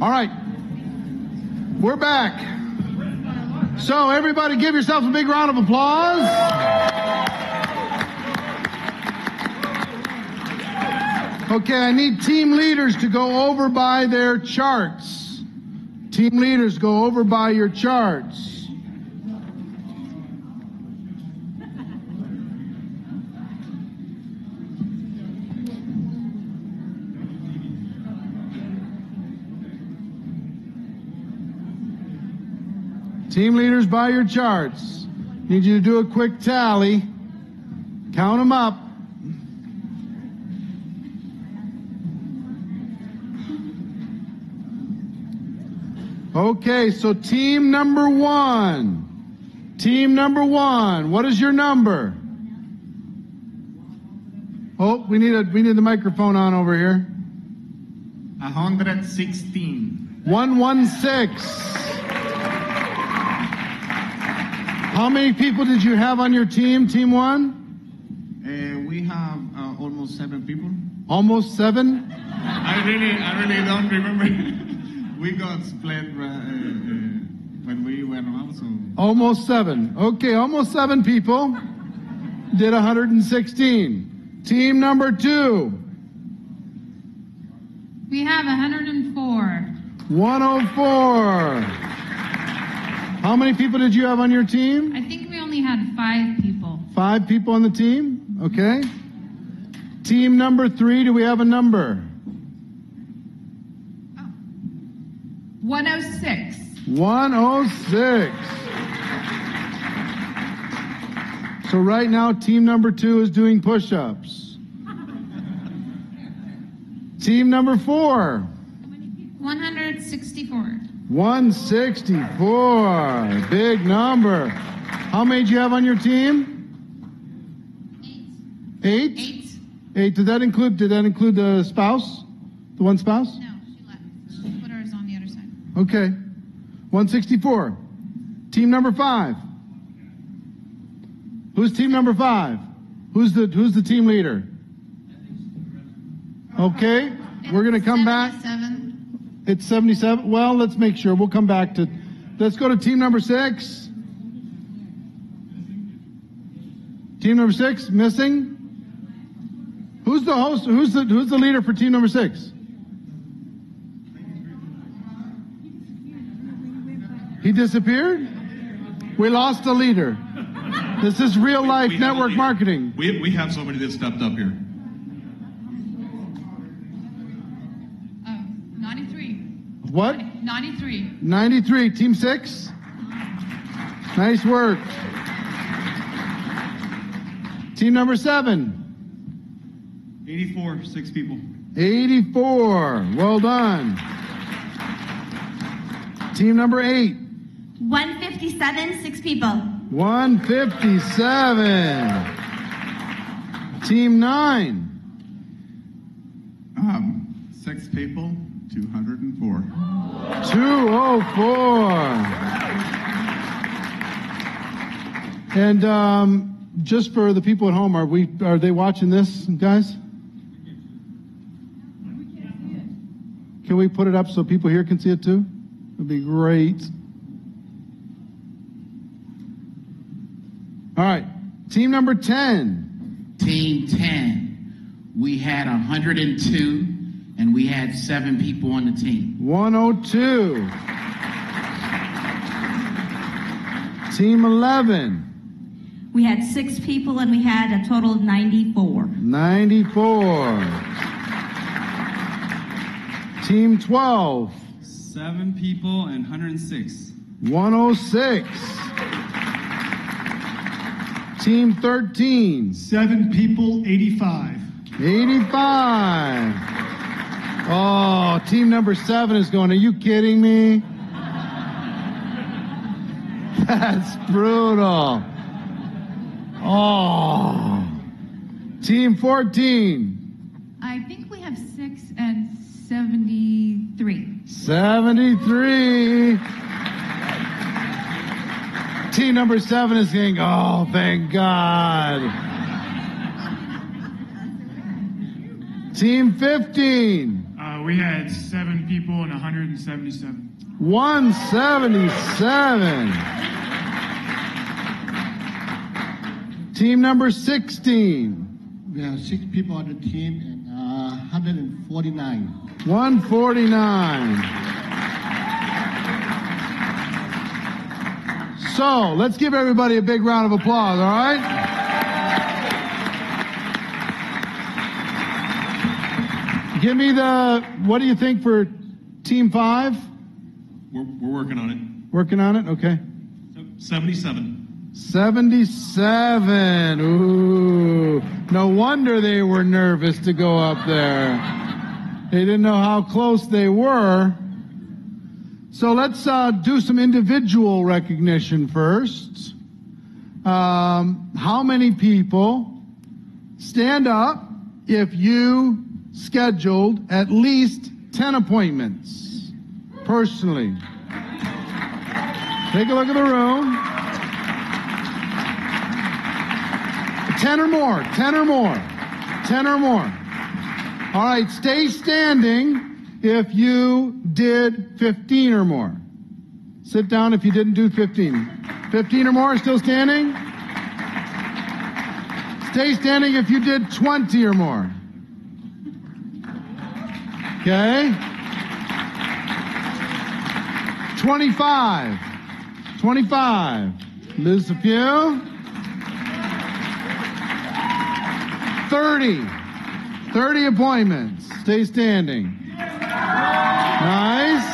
All right. We're back. So everybody give yourself a big round of applause. Okay, I need team leaders to go over by their charts. Team leaders, go over by your charts. Team leaders, by your charts. Need you to do a quick tally. Count them up. Okay, so team number one. Team number one, what is your number? Oh, we need the microphone on over here. 116. 116. How many people did you have on your team, team one? We have almost 7 people. Almost 7? I really don't remember. We got split when we went out, so. Almost 7. Okay, almost 7 people did 116. Team number 2. We have 104. 104. How many people did you have on your team? I think we only had 5 people. 5 people on the team? Okay. Team number 3, do we have a number? 106. 106. So right now, team number 2 is doing push-ups. Team number 4. 164. 164. Big number. How many do you have on your team? 8. 8? 8. Did that include the spouse? The one spouse? No, she left. She put hers on the other side. Okay. 164. Team number 5. Who's team number 5? Who's the team leader? Okay. We're going to come back. 77. It's 77. Well, let's make sure. We'll come back to. Let's go to team number 6. Team number 6 missing. Who's the host? Who's the leader for team number 6? He disappeared? We lost the leader. This is real life network marketing. We have somebody that stepped up here. 93. What? 93. 93. Team 6? Nice work. Team number 7? 84, 6 people. 84. Well done. Team number 8? 157, 6 people. 157. Team 9? 6 people, 204. 204. And just for the people at home, are they watching this, guys? Can we put it up so people here can see it too? That'd be great. All right, team number 10. Team 10. We had 102, and we had 7 people on the team. 102. Team 11. We had 6 people, and we had a total of 94. 94. Team 12. 7 people and 106. 106. Team 13. 7 people, 85. 85. Oh, team number 7 is going, are you kidding me? That's brutal. Oh. Team 14. I think we have 6 and 73. 73. Team number 7 is saying, oh, thank God. Team 15. We had 7 people and 177. 177. Team number 16. We have 6 people on the team and 149. 149. So, let's give everybody a big round of applause, all right? Give me what do you think for Team 5? We're working on it. Working on it? Okay. 77. 77. Ooh. No wonder they were nervous to go up there. They didn't know how close they were. So let's do some individual recognition first. How many people stand up if you scheduled at least 10 appointments personally? Take a look at the room. 10 or more, 10 or more, 10 or more. All right, stay standing if you did 15 or more. Sit down if you didn't do 15. 15 or more, still standing? Stay standing if you did 20 or more. Okay. 25. 25. Lose a few. 30. 30 appointments. Stay standing. Nice.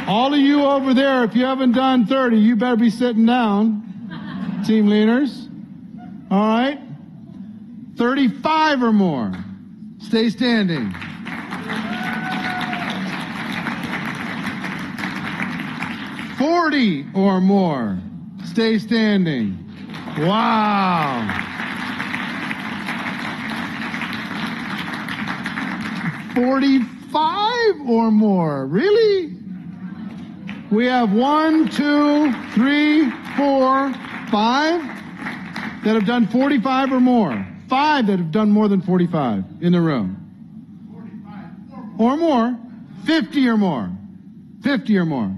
All of you over there, if you haven't done 30, you better be sitting down. Team leaders. All right. 35 or more. Stay standing. 40 or more. Stay standing. Wow. 45 or more. Really? We have 1, 2, 3, 4, 5 that have done 45 or more. 5 that have done more than 45 in the room. 45 or more. 50 or more. 50 or more.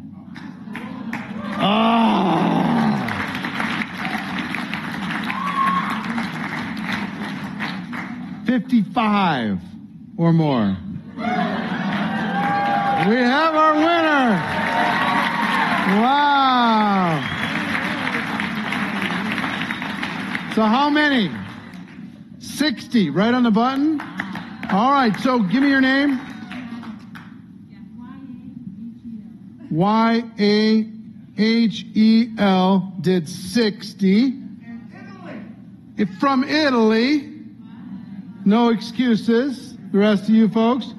55 or more. We have our winner. Wow. So how many? 60, right on the button? All right, so give me your name. Y-A-H-E-L did 60. From Italy. No excuses. The rest of you folks.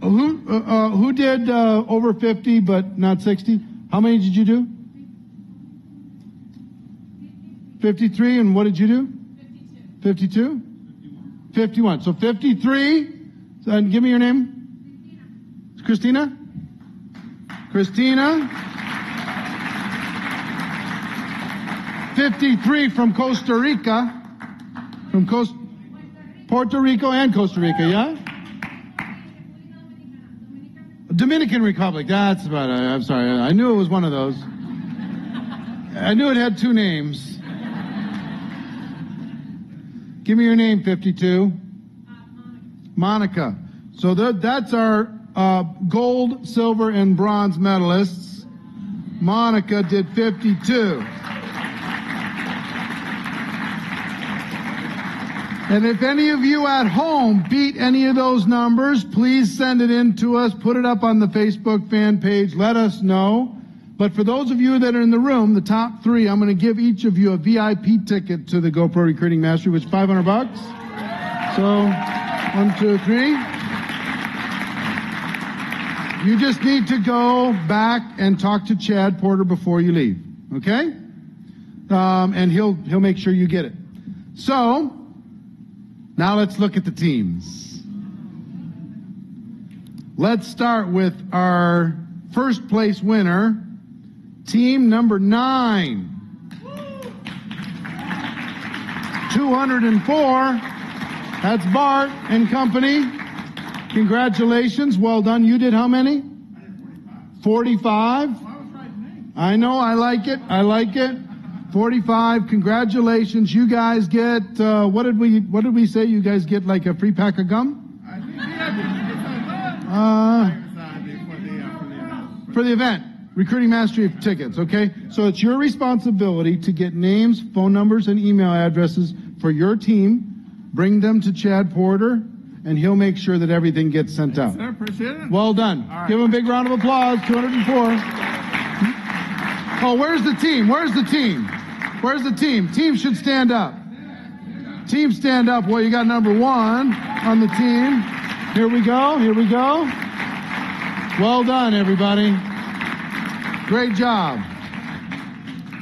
Who did over 50 but not 60? How many did you do? 53, and what did you do? 52? 51. So 53. And give me your name. Christina? Christina. 53 from Costa Rica. From Puerto Rico and Costa Rica, yeah? Dominican Republic, that's about it. I'm sorry. I knew it was one of those. I knew it had 2 names. Give me your name, 52. Monica. So that's our gold, silver, and bronze medalists. Monica did 52. And if any of you at home beat any of those numbers, please send it in to us. Put it up on the Facebook fan page. Let us know. But for those of you that are in the room, the top 3, I'm going to give each of you a VIP ticket to the GoPro Recruiting Mastery, which is $500. So, 1, 2, 3. You just need to go back and talk to Chad Porter before you leave. Okay? And he'll make sure you get it. So, now let's look at the teams. Let's start with our first place winner, team number 9. 204. That's Bart and company. Congratulations. Well done. You did how many? 45. I know. I like it. 45. Congratulations. You guys get, what did we say? You guys get like a free pack of gum? For the event. Recruiting Mastery tickets, okay? So it's your responsibility to get names, phone numbers, and email addresses for your team. Bring them to Chad Porter, and he'll make sure that everything gets sent out. Sir, appreciate it. Well done. All right. Give him a big round of applause. 204. Oh, where's the team? Where's the team? Where's the team? Team should stand up. Team stand up. Well, you got number 1 on the team. Here we go. Here we go. Well done, everybody. Great job.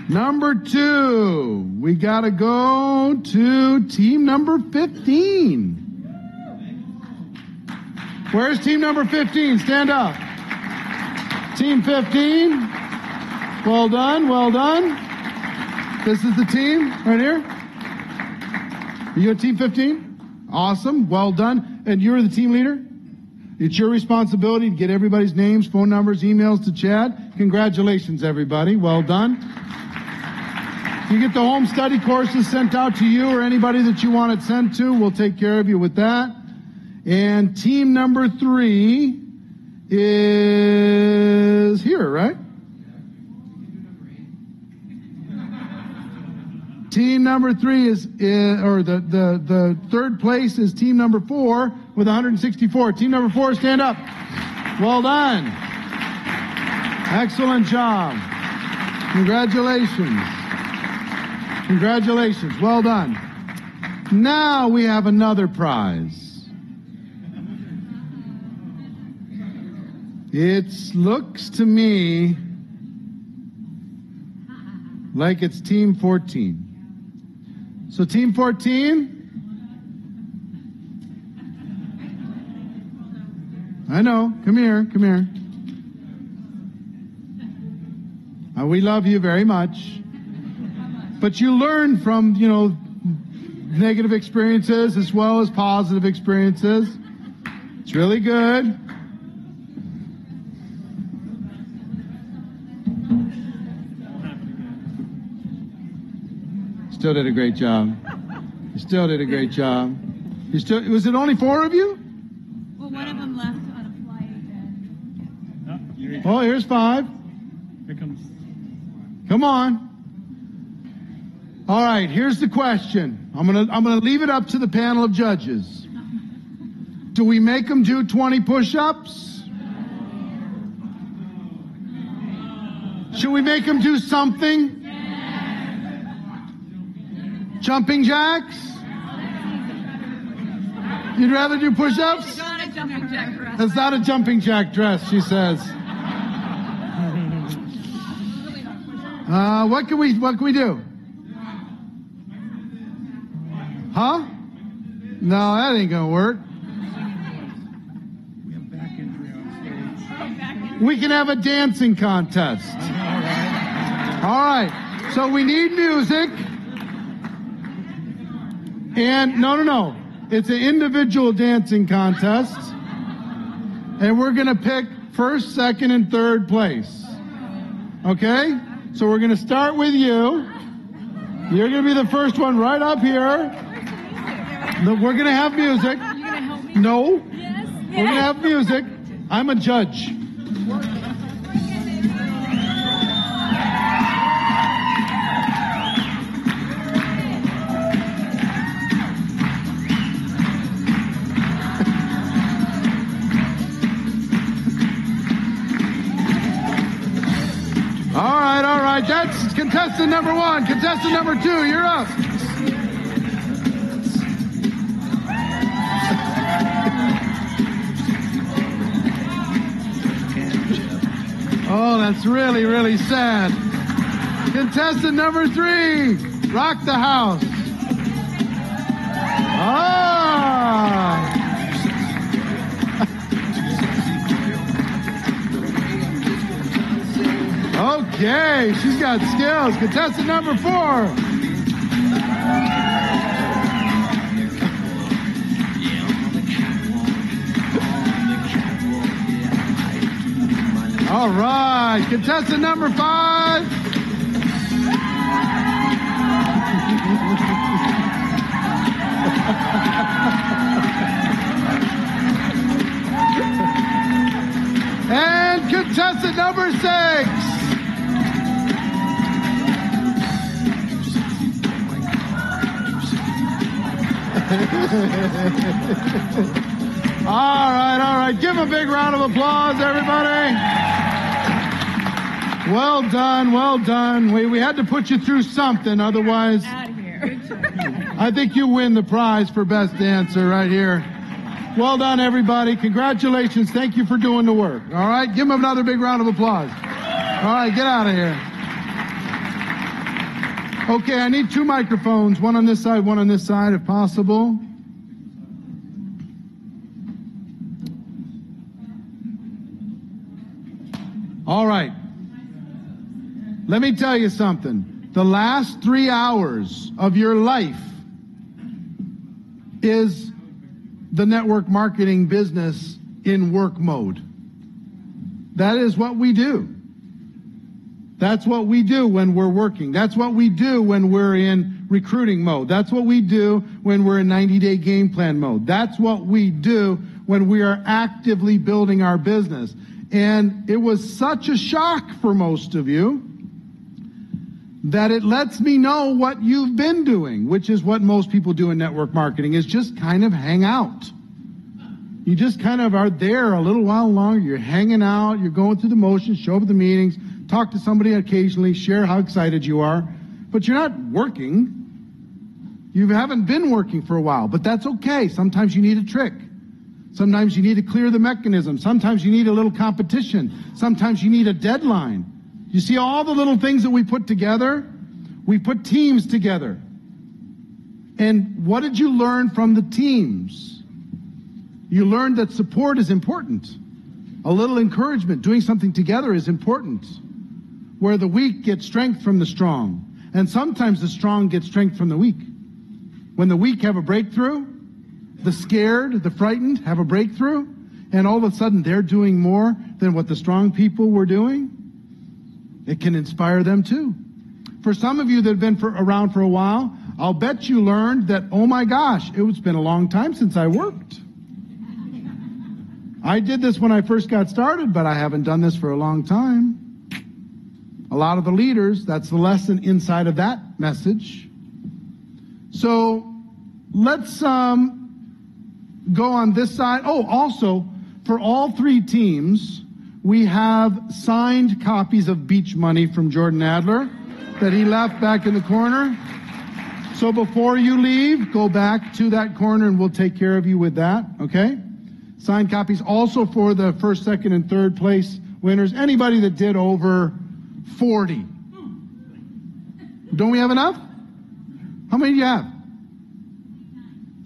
Number 2, we got to go to team number 15. Where's team number 15? Stand up. Team 15. Well done, well done. This is the team right here. Are you a team 15? Awesome, well done. And you're the team leader? It's your responsibility to get everybody's names, phone numbers, emails to Chad. Congratulations, everybody. Well done. You get the home study courses sent out to you or anybody that you want it sent to. We'll take care of you with that. And team number 3 is here, right? Team number 3 is the third place is team number 4 with 164. Team number 4, stand up. Well done. Excellent job. Congratulations. Congratulations. Well done. Now we have another prize. It looks to me like it's team 14. So team 14, I know, come here. We love you very much. But you learn from, negative experiences as well as positive experiences. It's really good. Still did a great job. You still did a great job. Was it only 4 of you? Well, one of them left on a flight. Oh, here's 5. Here comes. Come on. All right, here's the question. I'm gonna leave it up to the panel of judges. Do we make them do 20 push-ups? Should we make them do something? Jumping jacks? You'd rather do push-ups? It's not a jumping jack dress. It's not a jumping jack dress, she says. What can we do? Huh? No, that ain't gonna work. We can have a dancing contest. All right. So we need music. And no. It's an individual dancing contest. And we're going to pick first, second, and third place. Okay? So we're going to start with you. You're going to be the first one right up here. We're going to have music. Are you going to help me? No. Yes. We're going to have music. I'm a judge. All right. That's contestant number 1. Contestant number 2, you're up. Oh, that's really, really sad. Contestant number 3, rock the house. Ah! Okay, she's got skills. Contestant number 4. All right, contestant number 5. And contestant number 6. All right. Give a big round of applause, everybody. Well done. We had to put you through something, otherwise I think you win the prize for best dancer right here. Well done, everybody. Congratulations. Thank you for doing the work. All right, give them another big round of applause. All right, get out of here. Okay, I need 2 microphones, one on this side, one on this side, if possible. All right. Let me tell you something. The last 3 hours of your life is the network marketing business in work mode. That is what we do. That's what we do when we're working. That's what we do when we're in recruiting mode. That's what we do when we're in 90-day game plan mode. That's what we do when we are actively building our business. And it was such a shock for most of you that it lets me know what you've been doing, which is what most people do in network marketing, is just kind of hang out. You just kind of are there a little while longer. You're hanging out. You're going through the motions, show up at the meetings, talk to somebody occasionally, share how excited you are. But you're not working. You haven't been working for a while, but that's okay. Sometimes you need a trick. Sometimes you need to clear the mechanism. Sometimes you need a little competition. Sometimes you need a deadline. You see all the little things that we put together? We put teams together. And what did you learn from the teams? You learned that support is important. A little encouragement, doing something together is important. Where the weak get strength from the strong. And sometimes the strong get strength from the weak. When the weak have a breakthrough, the scared, the frightened have a breakthrough, and all of a sudden they're doing more than what the strong people were doing, it can inspire them too. For some of you that have been around for a while, I'll bet you learned that, oh my gosh, it's been a long time since I worked. I did this when I first got started, but I haven't done this for a long time. A lot of the leaders, that's the lesson inside of that message. So let's go on this side. Oh, also, for all 3 teams, we have signed copies of Beach Money from Jordan Adler that he left back in the corner. So before you leave, go back to that corner and we'll take care of you with that, okay? Signed copies also for the first, second, and third place winners. Anybody that did over 40. Don't we have enough? How many do you have?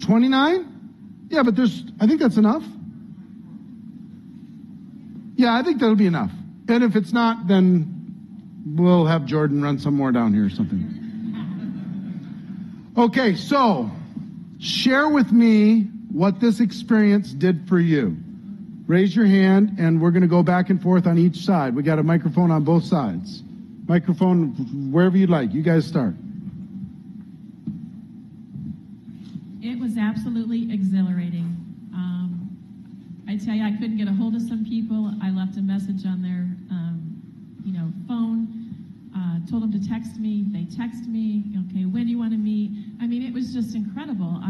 29? Yeah, but I think that's enough. Yeah, I think that'll be enough. And if it's not, then we'll have Jordan run some more down here or something. Okay, so share with me what this experience did for you. Raise your hand, and we're going to go back and forth on each side. We got a microphone on both sides. Microphone wherever you'd like. You guys start. It was absolutely exhilarating. I tell you, I couldn't get a hold of some people. I left a message on their, phone. Told them to text me. They text me. Okay, when do you want to meet? I mean, it was just incredible.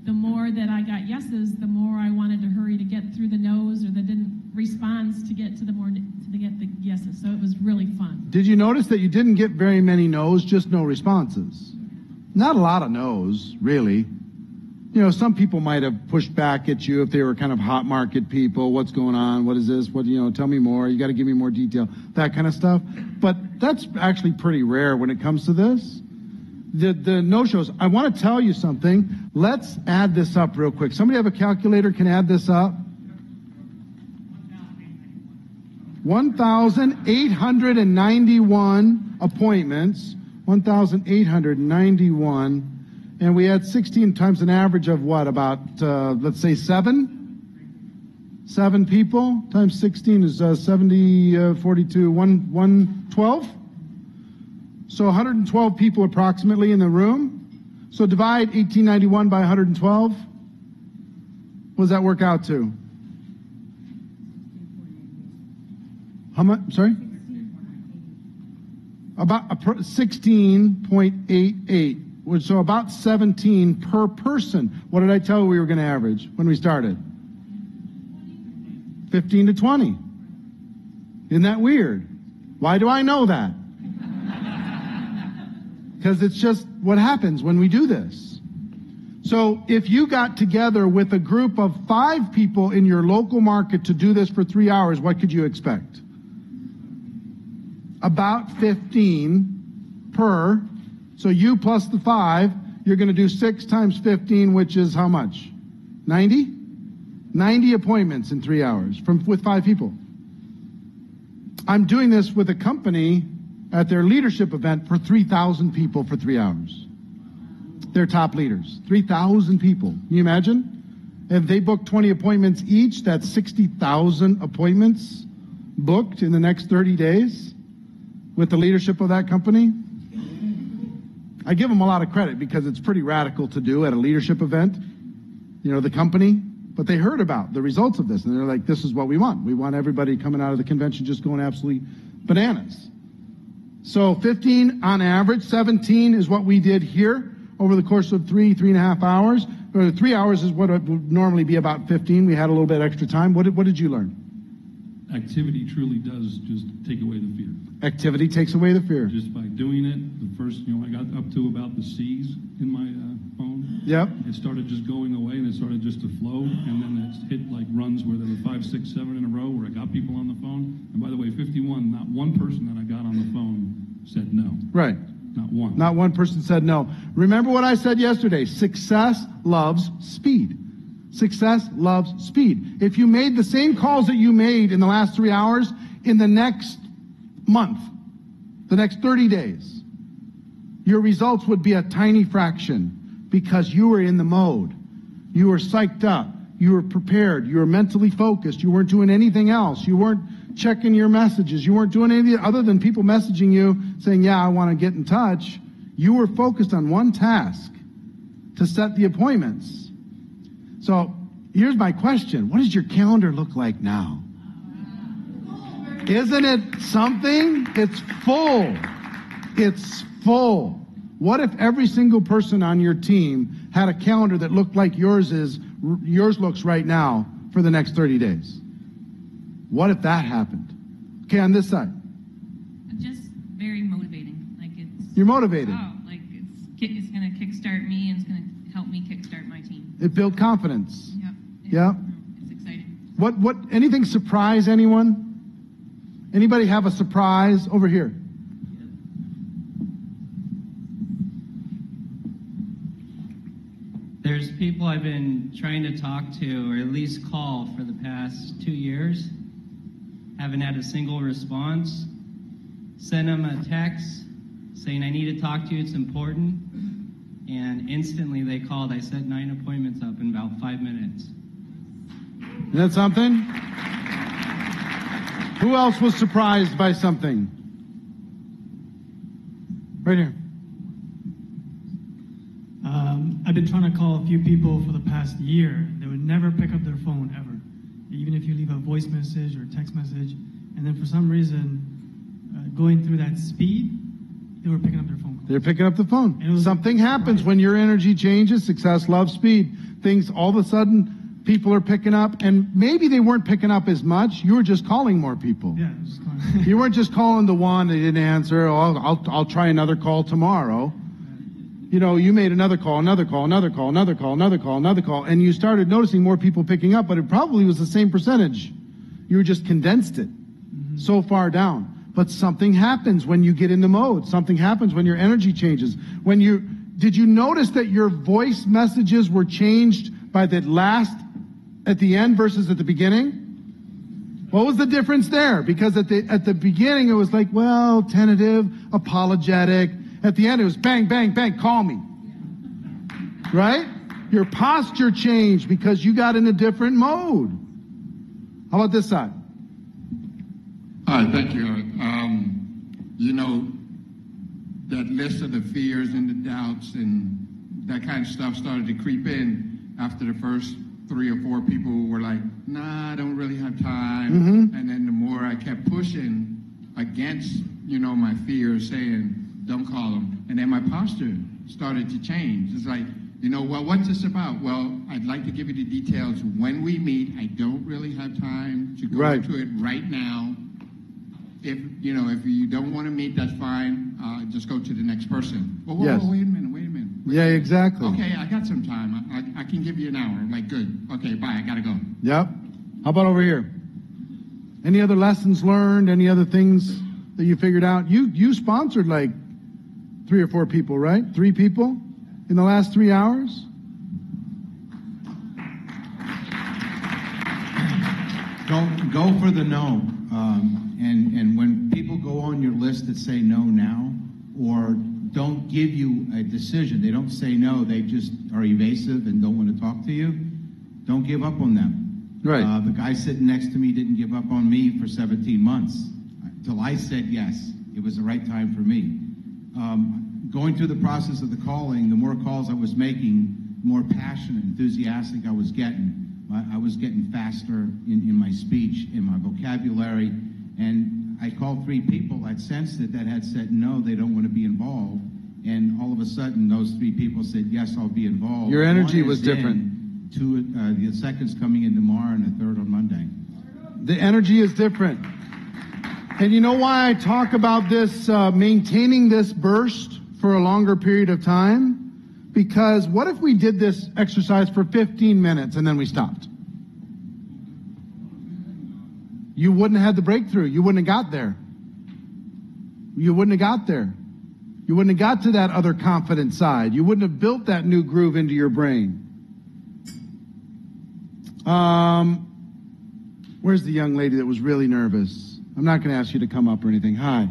The more that I got yeses, the more I wanted to hurry to get through the no's or the didn't response to get to get the yeses. So it was really fun. Did you notice that you didn't get very many no's, just no responses? Not a lot of no's, really. Some people might have pushed back at you if they were kind of hot market people. What's going on? What is this? Tell me more. You got to give me more detail. That kind of stuff. But that's actually pretty rare when it comes to this. The no-shows. I want to tell you something. Let's add this up real quick. Somebody have a calculator? Can add this up? 1,891 appointments. 1,891. And we had 16 times an average of what? About, let's say 7? 7 people times 16 is 70, 42, 112. So 112 people approximately in the room. So divide 1891 by 112. What does that work out to? How much? Sorry? About 16.88. So about 17 per person. What did I tell you we were going to average when we started? 15 to 20. Isn't that weird? Why do I know that? Because it's just what happens when we do this. So if you got together with a group of 5 people in your local market to do this for 3 hours, what could you expect? About 15 per. So you plus the 5, you're going to do 6 times 15, which is how much? 90? 90 appointments in 3 hours with 5 people. I'm doing this with a company at their leadership event for 3,000 people for 3 hours. Their top leaders. 3,000 people. Can you imagine? If they book 20 appointments each, that's 60,000 appointments booked in the next 30 days with the leadership of that company. I give them a lot of credit because it's pretty radical to do at a leadership event, the company, but they heard about the results of this and they're like, this is what we want. We want everybody coming out of the convention just going absolutely bananas. So 15 on average, 17 is what we did here over the course of 3.5 hours. Or 3 hours is what it would normally be about 15. We had a little bit extra time. What did you learn? Activity truly does just take away the fear. Activity takes away the fear. Just by doing it, the first, I got up to about the C's in my phone. Yep. It started just going away and it started just to flow. And then it hit like runs where there were 5, 6, 7 in a row where I got people on the phone. And by the way, 51, not one person that I got on the phone said no. Right. Not one. Not one person said no. Remember what I said yesterday. Success loves speed. Success loves speed. If you made the same calls that you made in the last 3 hours in the next month, the next 30 days, your results would be a tiny fraction because you were in the mode. You were psyched up. You were prepared. You were mentally focused. You weren't doing anything else. You weren't checking your messages. You weren't doing anything other than people messaging you saying, yeah, I want to get in touch. You were focused on one task to set the appointments. So here's my question. What does your calendar look like now? Isn't it something? It's full. It's full. What if every single person on your team had a calendar that looked like yours looks right now for the next 30 days? What if that happened? Okay, on this side. Just very motivating. You're motivated. It's going to kickstart me and it's going to help me kickstart my team. It built confidence. Yep. It's exciting. What anything surprise anyone? Anybody have a surprise over here? There's people I've been trying to talk to, or at least call, for the past 2 years. Haven't had a single response. Sent them a text saying, I need to talk to you, it's important. And instantly they called. I set 9 appointments up in about 5 minutes. Isn't that something? Who else was surprised by something? Right here. I've been trying to call a few people for the past year. They would never pick up their phone, ever. Even if you leave a voice message or text message. And then for some reason, going through that speed, they were picking up their phone calls. They're picking up the phone. Something happens when your energy changes. Success loves speed. Things, all of a sudden, people are picking up. And maybe they weren't picking up as much. You were just calling more people. Yeah, just calling. You weren't just calling the one they didn't answer. Oh, I'll try another call tomorrow. You made another call, and you started noticing more people picking up, but it probably was the same percentage. You just condensed it so far down. But something happens when you get in the mode. Something happens when your energy changes. Did you notice that your voice messages were changed by at the end versus at the beginning? What was the difference there? Because at the beginning it was like, well, tentative, apologetic. At the end, it was bang, bang, bang, call me. Right? Your posture changed because you got in a different mode. How about this side? Hi, thank you. You know, that list of the fears and the doubts and that kind of stuff started to creep in after the first 3 or 4 people were like, nah, I don't really have time. Mm-hmm. And then the more I kept pushing against, you know, my fears, saying, don't call them. And then my posture started to change. It's like, you know, well, what's this about? Well, I'd like to give you the details when we meet. I don't really have time to go into it right now. If you don't want to meet, that's fine. Just go to the next person. Well, Yes. wait a minute. Yeah, exactly. Okay, I got some time. I can give you an hour. I'm like, good. Okay, bye. I got to go. Yep. How about over here? Any other lessons learned? Any other things that you figured out? You sponsored like 3 or 4 people, right? 3 people in the last 3 hours? Go for the no. And when people go on your list that say no now, or don't give you a decision, they don't say no, they just are evasive and don't want to talk to you, don't give up on them. Right. The guy sitting next to me didn't give up on me for 17 months till I said yes. It was the right time for me. Going through the process of the calling, the more calls I was making, the more passionate, enthusiastic I was getting. I was getting faster in my speech, in my vocabulary, and I called 3 people. I'd sensed that had said no, they don't want to be involved, and all of a sudden those 3 people said yes, I'll be involved. Your energy One was is different. in, 2, the second's coming in tomorrow, and the 3rd on Monday. The energy is different. And you know why I talk about this, maintaining this burst for a longer period of time? Because what if we did this exercise for 15 minutes and then we stopped? You wouldn't have had the breakthrough. You wouldn't have got there. You wouldn't have got there. You wouldn't have got to that other confident side. You wouldn't have built that new groove into your brain. Where's the young lady that was really nervous? I'm not going to ask you to come up or anything. Hi.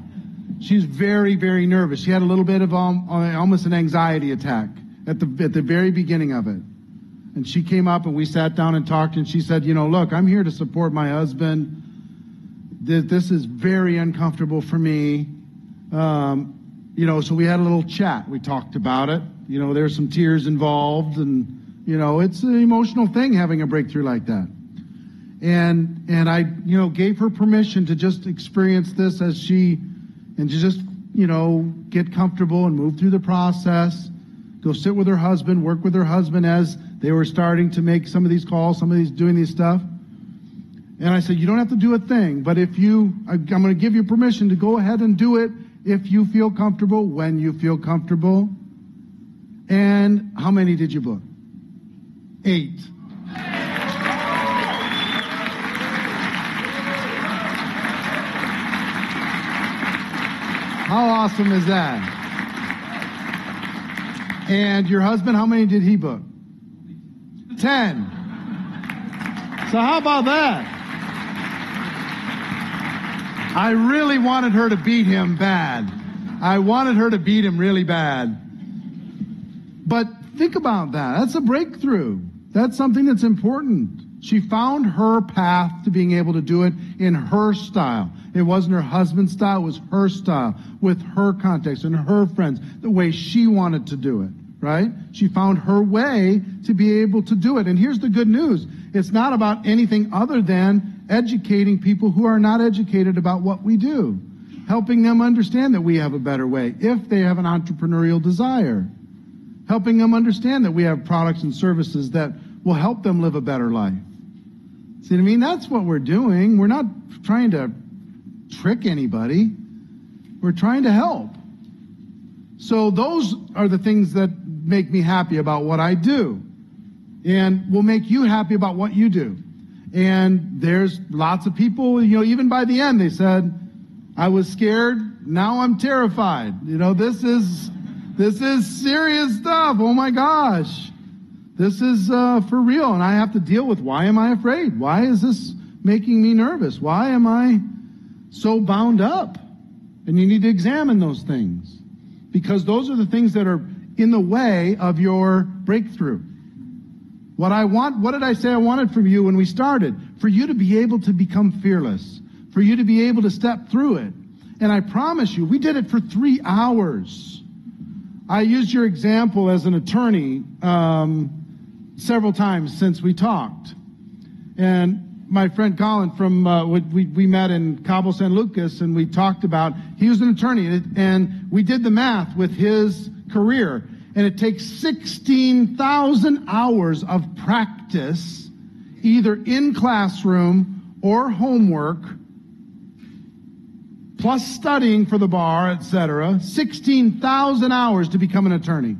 She's very, very nervous. She had a little bit of almost an anxiety attack at the very beginning of it. And she came up and we sat down and talked, and she said, look, I'm here to support my husband. This is very uncomfortable for me. So we had a little chat. We talked about it. There's some tears involved, and, it's an emotional thing having a breakthrough like that. And I, gave her permission to just experience this and to just, get comfortable and move through the process, go sit with her husband, work with her husband as they were starting to make some of these calls, doing these stuff. And I said, you don't have to do a thing, but I'm going to give you permission to go ahead and do it if you feel comfortable, when you feel comfortable. And how many did you book? 8. How awesome is that? And your husband, how many did he book? 10. So how about that? I really wanted her to beat him bad. I wanted her to beat him really bad. But think about that. That's a breakthrough. That's something that's important. She found her path to being able to do it in her style. It wasn't her husband's style, it was her style, with her context and her friends, the way she wanted to do it, right? She found her way to be able to do it. And here's the good news. It's not about anything other than educating people who are not educated about what we do, helping them understand that we have a better way if they have an entrepreneurial desire, helping them understand that we have products and services that will help them live a better life. See what I mean? That's what we're doing. We're not trying to trick anybody. We're trying to help. So those are the things that make me happy about what I do, and will make you happy about what you do. And there's lots of people, even by the end, they said, I was scared, now I'm terrified. This is serious stuff. Oh my gosh. This is for real, and I have to deal with, why am I afraid? Why is this making me nervous? Why am I so bound up? And you need to examine those things, because those are the things that are in the way of your breakthrough. What did I say I wanted from you when we started? for you to be able to become fearless, for you to be able to step through it. And I promise you, we did it for 3 hours. I used your example as an attorney several times since we talked. And my friend Colin from, we met in Cabo San Lucas, and we talked about, he was an attorney, and we did the math with his career. And it takes 16,000 hours of practice, either in classroom or homework, plus studying for the bar, etc. 16,000 hours to become an attorney.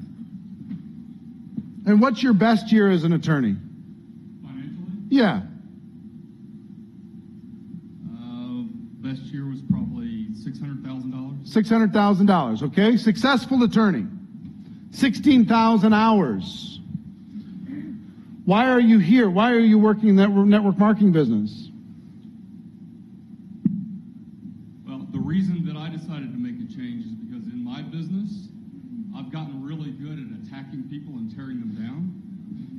And what's your best year as an attorney? Financially? Yeah. Best year was probably $600,000. $600,000, okay? Successful attorney. 16,000 hours. Why are you here? Why are you working in the network marketing business? Well, the reason that I decided to make a change is because in my business, I've gotten really good at attacking people and tearing them down,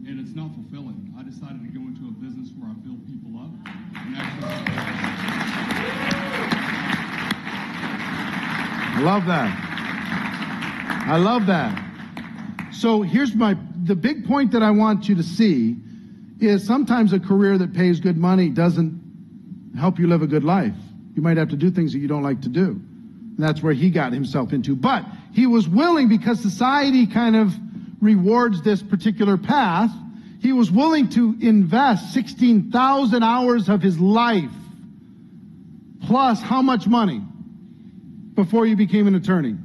and it's not fulfilling. I decided to go into a business where I build people up and actually... I love that. I love that. So here's the big point that I want you to see is sometimes a career that pays good money doesn't help you live a good life. You might have to do things that you don't like to do. And that's where he got himself into. But he was willing, because society kind of rewards this particular path, he was willing to invest 16,000 hours of his life, plus how much money before you became an attorney?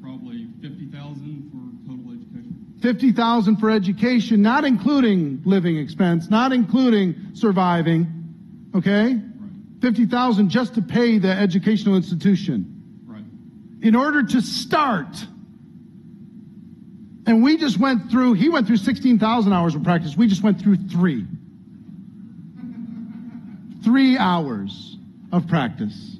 Probably $50,000 for total education. $50,000 for education, not including living expense, not including surviving, okay? Right. $50,000 just to pay the educational institution. Right. In order to start. And we just went through, he went through 16,000 hours of practice. We just went through 3. 3 hours of practice.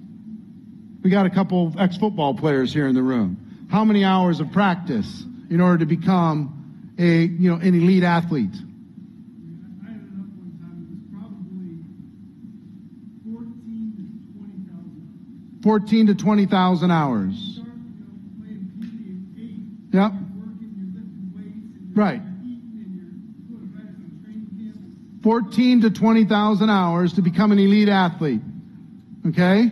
We got a couple of ex-football players here in the room. How many hours of practice in order to become an elite athlete? I had it up one time. It was probably 14 to 20,000. 14 to 20,000 hours. Start, playing PE at 8. Yep. You're working, you're lifting weights, and you're Right. eating, and you're doing practice on training camp. 14 to 20,000 hours to become an elite athlete. Okay?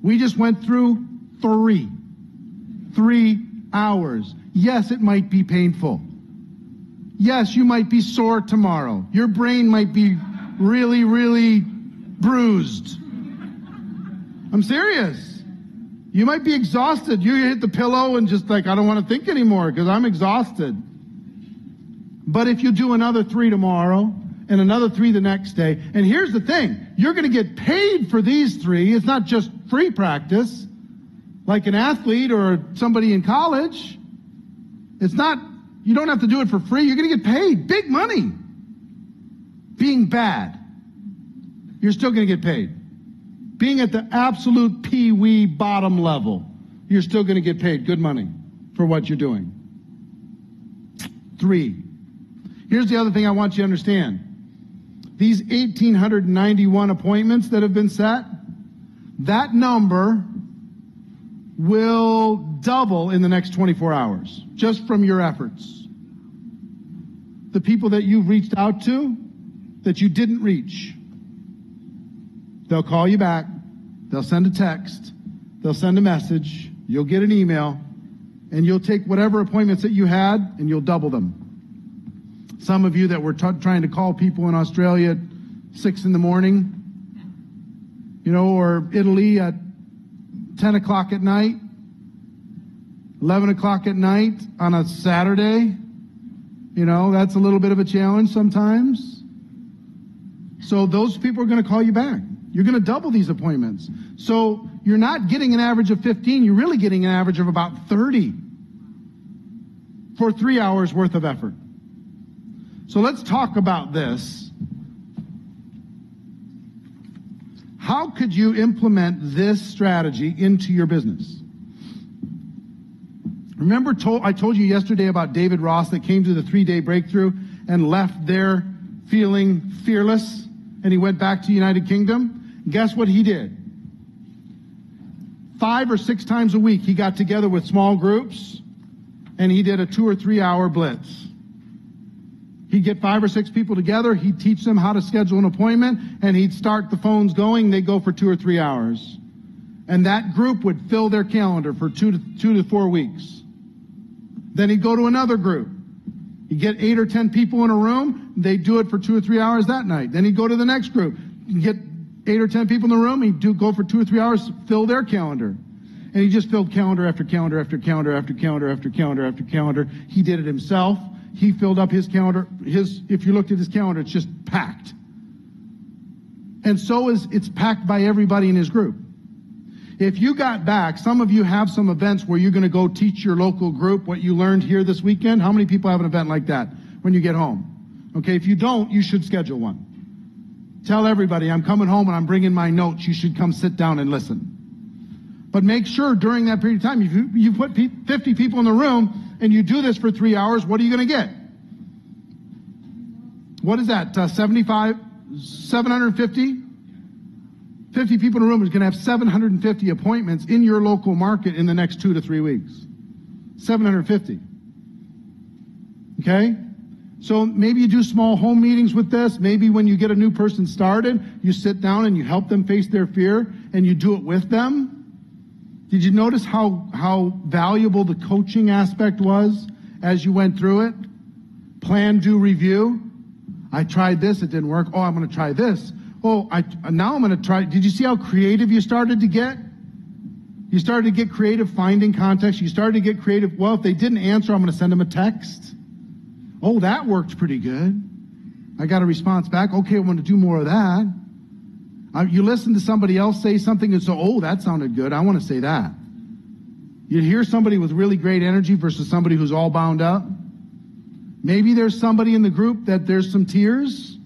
We just went through 3 hours. Yes, it might be painful. Yes, you might be sore tomorrow. Your brain might be really, really bruised. I'm serious. You might be exhausted. You hit the pillow and just like, I don't want to think anymore because I'm exhausted. But if you do another 3 tomorrow, and another 3 the next day. And here's the thing. You're going to get paid for these 3. It's not just free practice, like an athlete or somebody in college. It's not, you don't have to do it for free. You're going to get paid big money. Being bad, you're still going to get paid. Being at the absolute pee-wee bottom level, you're still going to get paid good money for what you're doing. 3. Here's the other thing I want you to understand. These 1,891 appointments that have been set, that number will double in the next 24 hours, just from your efforts. The people that you've reached out to, that you didn't reach, they'll call you back, they'll send a text, they'll send a message, you'll get an email, and you'll take whatever appointments that you had, and you'll double them. Some of you that were trying to call people in Australia at 6 in the morning, or Italy at 10 o'clock at night, 11 o'clock at night on a Saturday, that's a little bit of a challenge sometimes. So those people are going to call you back. You're going to double these appointments. So you're not getting an average of 15, you're really getting an average of about 30 for 3 hours worth of effort. So let's talk about this. How could you implement this strategy into your business? Remember I told you yesterday about David Ross that came to the 3-day breakthrough and left there feeling fearless, and he went back to the United Kingdom. Guess what he did? 5 or 6 times a week, he got together with small groups, and he did a 2 or 3 hour blitz. He'd get 5 or 6 people together, he'd teach them how to schedule an appointment, and he'd start the phones going. They'd go for 2 or 3 hours. And that group would fill their calendar for 2 to 4 weeks. Then he'd go to another group. He'd get 8 or 10 people in a room. They'd do it for 2 or 3 hours that night. Then he'd go to the next group. He'd get 8 or 10 people in the room. He'd go for 2 or 3 hours, fill their calendar. And he just filled calendar after calendar after calendar after calendar after calendar after calendar. He did it himself. He filled up his calendar. If you looked at his calendar, it's just packed. And so it's packed by everybody in his group. If you got back, some of you have some events where you're going to go teach your local group what you learned here this weekend. How many people have an event like that when you get home? Okay, if you don't, you should schedule one. Tell everybody, I'm coming home and I'm bringing my notes. You should come sit down and listen. But make sure during that period of time, if you put 50 people in the room and you do this for 3 hours, what are you going to get? What is that? 750? 50 people in a room is going to have 750 appointments in your local market in the next 2 to 3 weeks. 750. Okay? So maybe you do small home meetings with this. Maybe when you get a new person started, you sit down and you help them face their fear and you do it with them. Did you notice how valuable the coaching aspect was as you went through it? Plan, do, review. I tried this, it didn't work. Oh, I'm going to try this. Oh, now I'm going to try. Did you see how creative you started to get? You started to get creative finding context. You started to get creative. Well, if they didn't answer, I'm going to send them a text. Oh, that worked pretty good. I got a response back. Okay, I want to do more of that. You listen to somebody else say something and so, oh, that sounded good. I want to say that. You hear somebody with really great energy versus somebody who's all bound up. Maybe there's somebody in the group that there's some tears,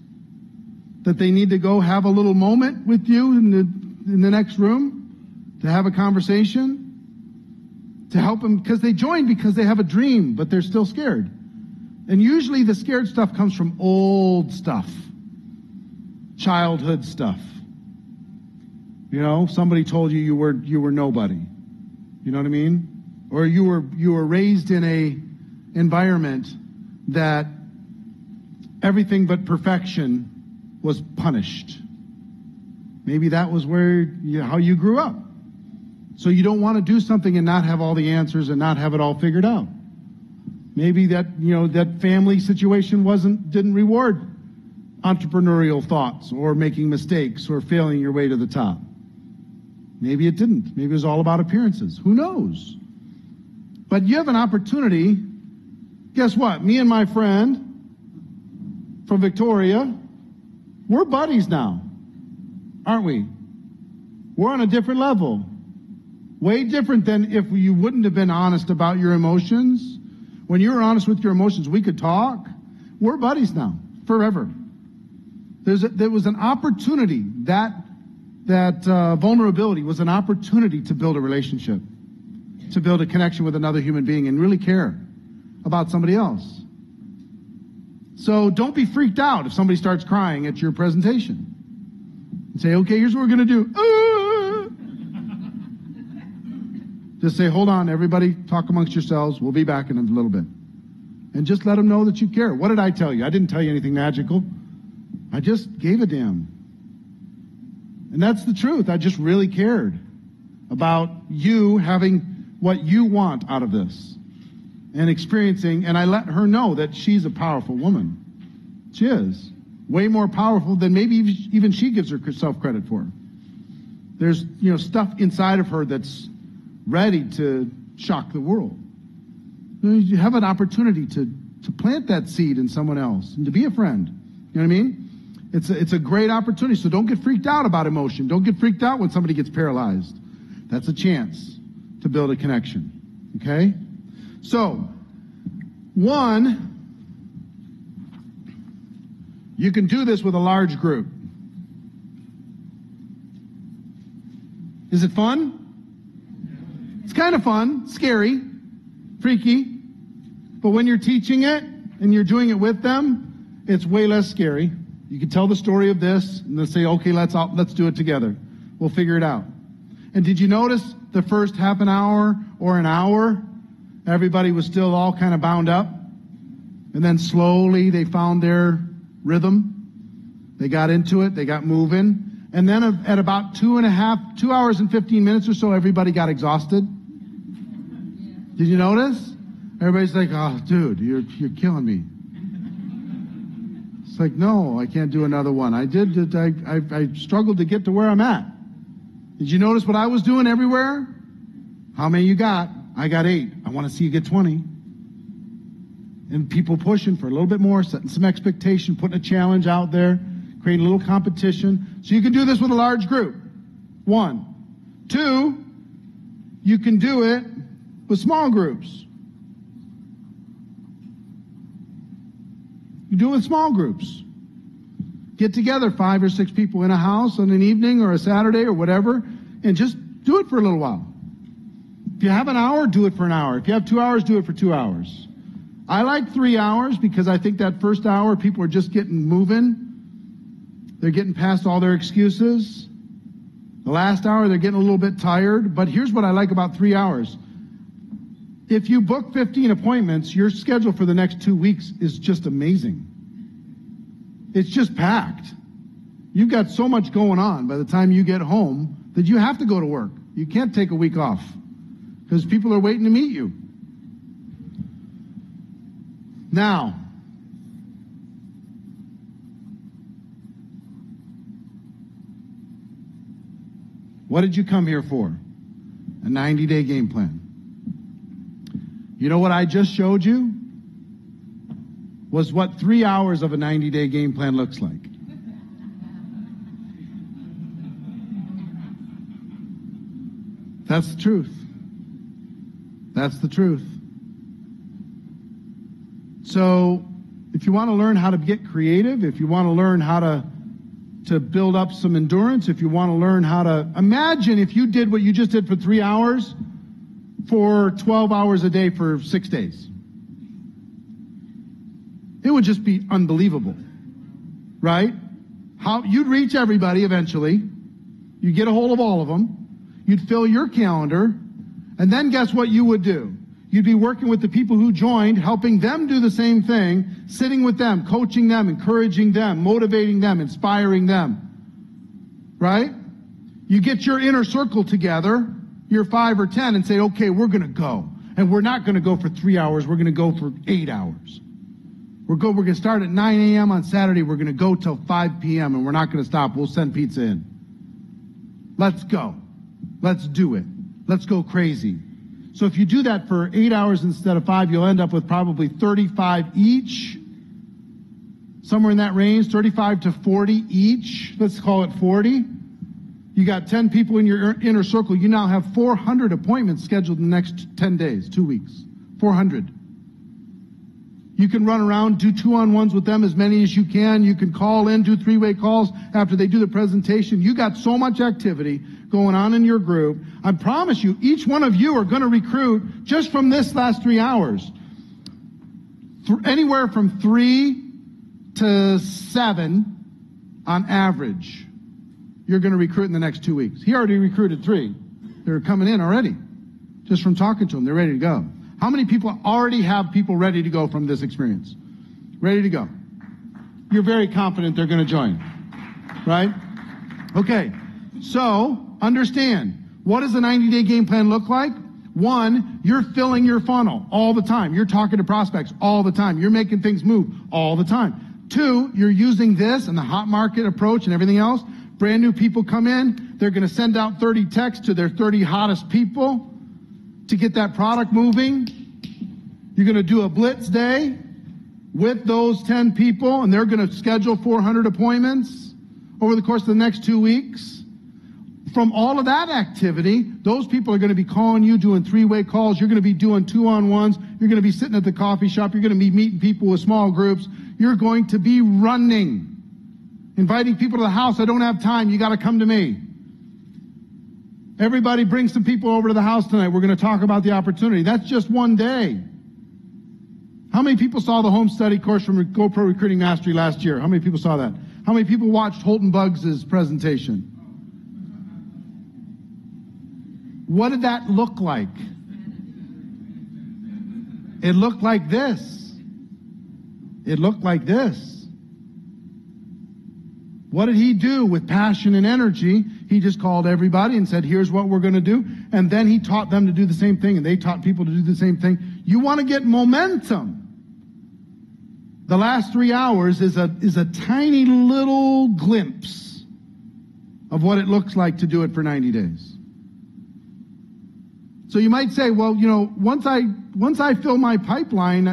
that they need to go have a little moment with you in the next room to have a conversation, to help them, because they joined because they have a dream, but they're still scared. And usually the scared stuff comes from old stuff, childhood stuff. You know, somebody told you were nobody. You know what I mean? Or you were raised in a environment that everything but perfection was punished. Maybe that was how you grew up. So you don't want to do something and not have all the answers and not have it all figured out. Maybe that family situation didn't reward entrepreneurial thoughts or making mistakes or failing your way to the top. Maybe it didn't. Maybe it was all about appearances. Who knows? But you have an opportunity. Guess what? Me and my friend from Victoria, we're buddies now, aren't we? We're on a different level. Way different than if you wouldn't have been honest about your emotions. When you were honest with your emotions, we could talk. We're buddies now, forever. There was an opportunity. That vulnerability was an opportunity to build a relationship, to build a connection with another human being and really care about somebody else. So don't be freaked out if somebody starts crying at your presentation. And say, okay, here's what we're going to do. Just say, hold on, everybody, talk amongst yourselves. We'll be back in a little bit. And just let them know that you care. What did I tell you? I didn't tell you anything magical. I just gave a damn. And that's the truth. I just really cared about you having what you want out of this. And experiencing, and I let her know that she's a powerful woman. She is. Way more powerful than maybe even she gives herself credit for. There's, stuff inside of her that's ready to shock the world. You have an opportunity to plant that seed in someone else and to be a friend. You know what I mean? It's a great opportunity. So don't get freaked out about emotion. Don't get freaked out when somebody gets paralyzed. That's a chance to build a connection. Okay? So, 1, you can do this with a large group. Is it fun? It's kind of fun, scary, freaky. But when you're teaching it and you're doing it with them, it's way less scary. You can tell the story of this and then say, okay, let's do it together. We'll figure it out. And did you notice the first half an hour or an hour, everybody was still all kind of bound up? And then slowly they found their rhythm. They got into it. They got moving. And then at about 2 hours and 15 minutes or so, everybody got exhausted. Did you notice? Everybody's like, oh, dude, you're killing me. It's like, no, I can't do another one. I struggled to get to where I'm at. Did you notice what I was doing everywhere? How many you got? I got 8. I want to see you get 20. And people pushing for a little bit more, setting some expectation, putting a challenge out there, creating a little competition. So you can do this with a large group. 1. 2, you can do it with small groups. You do it with small groups. Get together 5 or 6 people in a house on an evening or a Saturday or whatever, and just do it for a little while. If you have an hour, do it for an hour. If you have 2 hours, do it for 2 hours. I like 3 hours because I think that first hour people are just getting moving. They're getting past all their excuses. The last hour, they're getting a little bit tired. But here's what I like about 3 hours. If you book 15 appointments, your schedule for the next 2 weeks is just amazing. It's just packed. You've got so much going on by the time you get home that you have to go to work. You can't take a week off because people are waiting to meet you. Now, what did you come here for? A 90-day game plan. You know what I just showed you? Was what 3 hours of a 90-day game plan looks like. That's the truth. That's the truth. So, if you want to learn how to get creative, if you want to learn how to build up some endurance, if you want to learn how to imagine if you did what you just did for 3 hours for 12 hours a day for 6 days. It would just be unbelievable, right? How you'd reach everybody eventually. You'd get a hold of all of them. You'd fill your calendar. And then guess what you would do? You'd be working with the people who joined, helping them do the same thing, sitting with them, coaching them, encouraging them, motivating them, inspiring them. Right? You get your inner circle together, your 5 or 10, and say, okay, we're going to go. And we're not going to go for 3 hours. We're going to go for 8 hours. We're going to start at 9 a.m. on Saturday. We're going to go till 5 p.m. and we're not going to stop. We'll send pizza in. Let's go. Let's do it. Let's go crazy. So if you do that for 8 hours instead of 5, you'll end up with probably 35 each. Somewhere in that range, 35 to 40 each. Let's call it 40. You got 10 people in your inner circle. You now have 400 appointments scheduled in the next 10 days, 2 weeks. 400. You can run around, do 2-on-1s with them, as many as you can. You can call in, do 3-way calls after they do the presentation. You got so much activity going on in your group. I promise you, each one of you are going to recruit just from this last 3 hours. Anywhere from 3 to 7 on average, you're going to recruit in the next 2 weeks. He already recruited 3. They're coming in already. Just from talking to them, they're ready to go. How many people already have people ready to go from this experience? Ready to go. You're very confident they're going to join, right? Okay, so understand, what does a 90-day game plan look like? 1, you're filling your funnel all the time. You're talking to prospects all the time. You're making things move all the time. 2, you're using this and the hot market approach and everything else. Brand new people come in. They're going to send out 30 texts to their 30 hottest people to get that product moving. You're going to do a blitz day with those 10 people, and they're going to schedule 400 appointments over the course of the next 2 weeks. From all of that activity, those people are going to be calling you, doing 3-way calls. You're going to be doing 2-on-1s. You're going to be sitting at the coffee shop. You're going to be meeting people with small groups. You're going to be running, inviting people to the house. I don't have time. You got to come to me. Everybody bring some people over to the house tonight. We're going to talk about the opportunity. That's just one day. How many people saw the home study course from GoPro Recruiting Mastery last year? How many people saw that? How many people watched Holton Buggs' presentation? What did that look like? It looked like this. It looked like this. What did he do with passion and energy? He just called everybody and said, here's what we're going to do. And then he taught them to do the same thing, and they taught people to do the same thing. You want to get momentum. The last 3 hours is a tiny little glimpse of what it looks like to do it for 90 days. So you might say, well, once I fill my pipeline,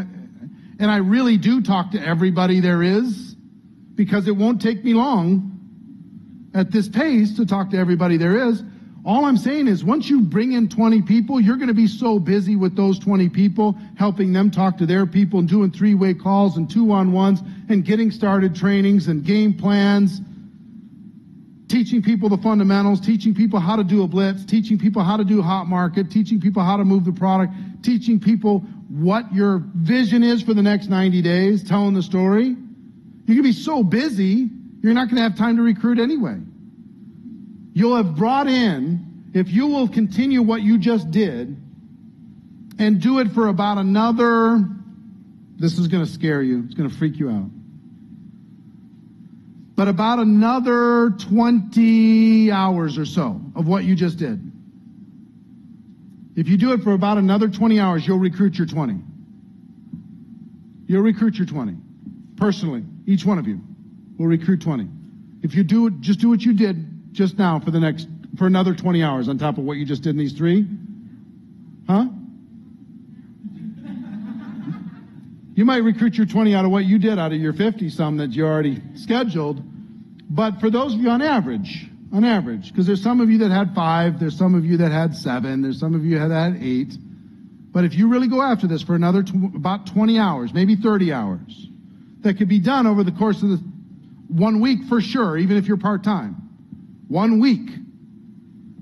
and I really do talk to everybody there is, because it won't take me long at this pace to talk to everybody there is. All I'm saying is once you bring in 20 people, you're going to be so busy with those 20 people, helping them talk to their people and doing 3-way calls and 2-on-1s and getting started trainings and game plans, teaching people the fundamentals, teaching people how to do a blitz, teaching people how to do hot market, teaching people how to move the product, teaching people what your vision is for the next 90 days, telling the story. You're going to be so busy, you're not going to have time to recruit anyway. You'll have brought in, if you will continue what you just did and do it for about another, this is going to scare you, it's going to freak you out, but about another 20 hours or so of what you just did. If you do it for about another 20 hours, you'll recruit your 20. You'll recruit your 20. Personally, each one of you will recruit 20. If you do it, just do what you did just now for another 20 hours on top of what you just did in these 3. Huh? You might recruit your 20 out of what you did out of your 50 some that you already scheduled. But for those of you on average, because there's some of you that had 5, there's some of you that had 7, there's some of you that had 8. But if you really go after this for another about 20 hours, maybe 30 hours, that could be done over the course of the 1 week for sure, even if you're part-time. 1 week.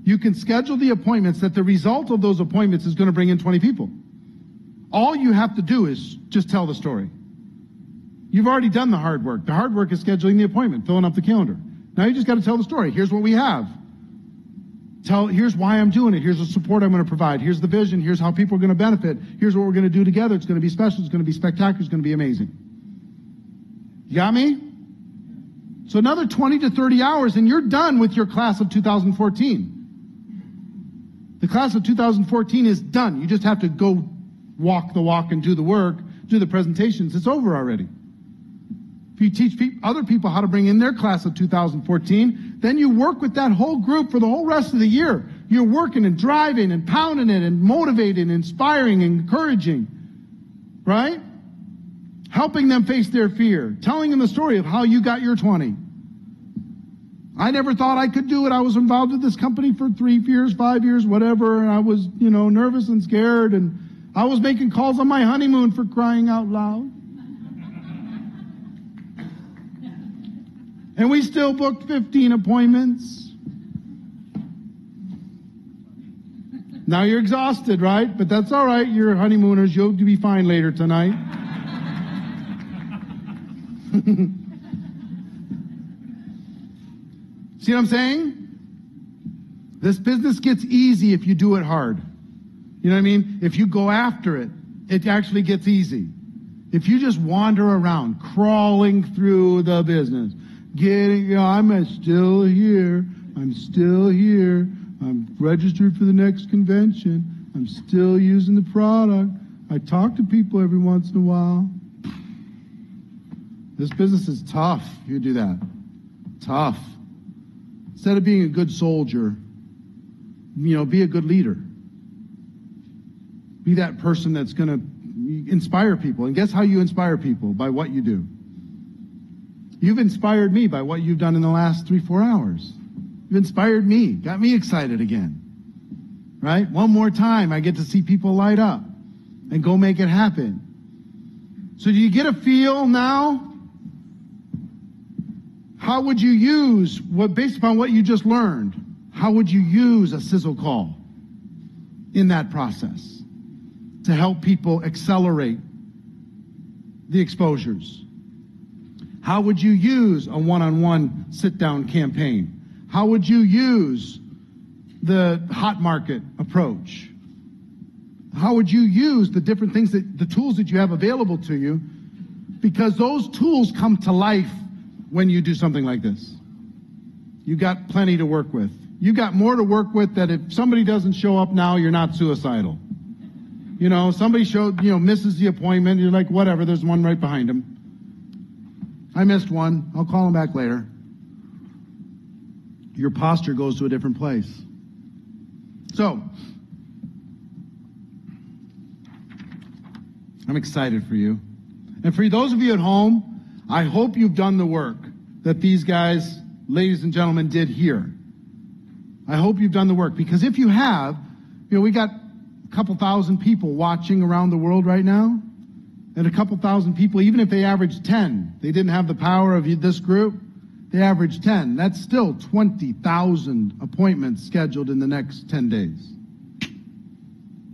You can schedule the appointments that the result of those appointments is going to bring in 20 people. All you have to do is just tell the story. You've already done the hard work. The hard work is scheduling the appointment, filling up the calendar. Now you just got to tell the story. Here's what we have. Here's why I'm doing it. Here's the support I'm going to provide. Here's the vision. Here's how people are going to benefit. Here's what we're going to do together. It's going to be special. It's going to be spectacular. It's going to be amazing. You got me? So another 20 to 30 hours and you're done with your class of 2014. The class of 2014 is done. You just have to go walk the walk and do the work, do the presentations. It's over already. If you teach other people how to bring in their class of 2014, then you work with that whole group for the whole rest of the year. You're working and driving and pounding it and motivating, inspiring, and encouraging. Right? Helping them face their fear, telling them the story of how you got your 20. I never thought I could do it. I was involved with this company for 3 years, 5 years, whatever, and I was, nervous and scared, and I was making calls on my honeymoon, for crying out loud. And we still booked 15 appointments. Now you're exhausted, right? But that's all right. You're honeymooners. You'll be fine later tonight. See what I'm saying? This business gets easy if you do it hard. You know what I mean? If you go after it, it actually gets easy. If you just wander around, crawling through the business, I'm still here. I'm still here. I'm registered for the next convention. I'm still using the product. I talk to people every once in a while. This business is tough if you do that. Tough. Instead of being a good soldier, be a good leader. Be that person that's going to inspire people. And guess how you inspire people? By what you do. You've inspired me by what you've done in the last 3-4 hours. You've inspired me, got me excited again. Right? One more time, I get to see people light up and go make it happen. So do you get a feel now? How would you use, based upon what you just learned, how would you use a sizzle call in that process to help people accelerate the exposures? How would you use a one-on-one sit-down campaign? How would you use the hot market approach? How would you use the different things, the tools that you have available to you? Because those tools come to life when you do something like this. You got plenty to work with. You got more to work with that if somebody doesn't show up now, you're not suicidal. You know, somebody misses the appointment, you're like, whatever, there's one right behind him. I missed one, I'll call him back later. Your posture goes to a different place. So, I'm excited for you. And for those of you at home, I hope you've done the work that these guys, ladies and gentlemen, did here. I hope you've done the work, because if you have, we got a couple thousand people watching around the world right now, and a couple thousand people, even if they average 10, they didn't have the power of this group, they average 10. That's still 20,000 appointments scheduled in the next 10 days.